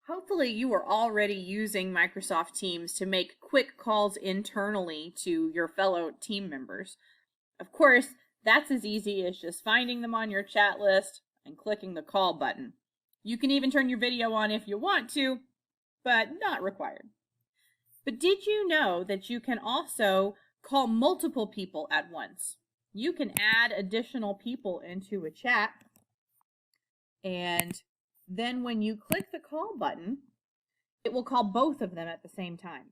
Hopefully you are already using Microsoft Teams to make quick calls internally to your fellow team members. Of course, that's as easy as just finding them on your chat list and clicking the call button. You can even turn your video on if you want to, but not required. But did you know that you can also call multiple people at once? You can add additional people into a chat, and then when you click the call button, it will call both of them at the same time.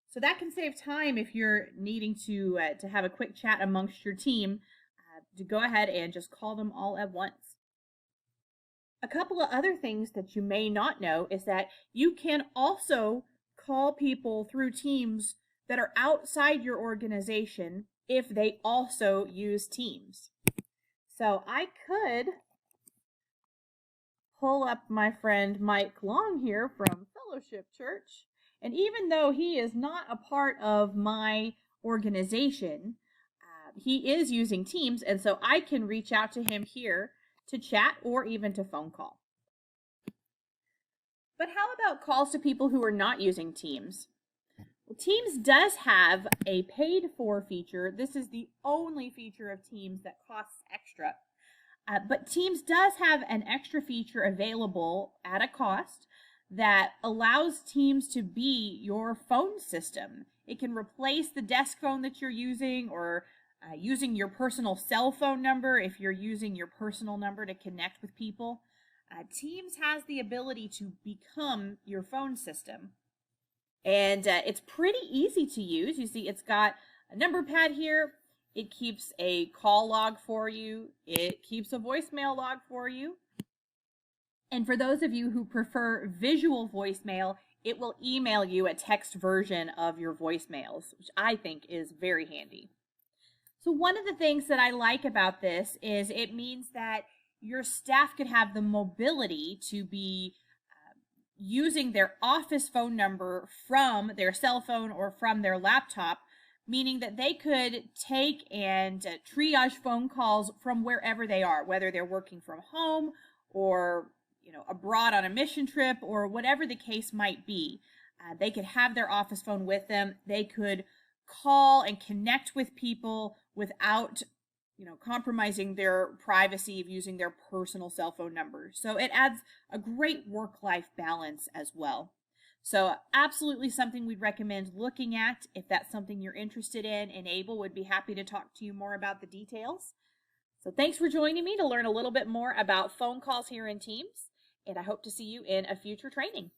So that can save time if you're needing to have a quick chat amongst your team, to go ahead and just call them all at once. A couple of other things that you may not know is that you can also call people through Teams that are outside your organization if they also use Teams. So I could pull up my friend Mike Long here from Fellowship Church, and even though he is not a part of my organization, he is using Teams, and so I can reach out to him here to chat or even to phone call. But how about calls to people who are not using Teams? Well, Teams does have a paid for feature. This is the only feature of Teams that costs extra. But Teams does have an extra feature available at a cost that allows Teams to be your phone system. It can replace the desk phone that you're using, or using your personal cell phone number if you're using your personal number to connect with people. Teams has the ability to become your phone system. And it's pretty easy to use. You see, it's got a number pad here. It keeps a call log for you. It keeps a voicemail log for you. And for those of you who prefer visual voicemail, it will email you a text version of your voicemails, which I think is very handy. So one of the things that I like about this is it means that your staff could have the mobility to be using their office phone number from their cell phone or from their laptop, meaning that they could take and triage phone calls from wherever they are, whether they're working from home or abroad on a mission trip or whatever the case might be. They could have their office phone with them. They could call and connect with people without compromising their privacy of using their personal cell phone numbers. So it adds a great work-life balance as well. So absolutely something we'd recommend looking at if that's something you're interested in. And Abel would be happy to talk to you more about the details. So thanks for joining me to learn a little bit more about phone calls here in Teams, and I hope to see you in a future training.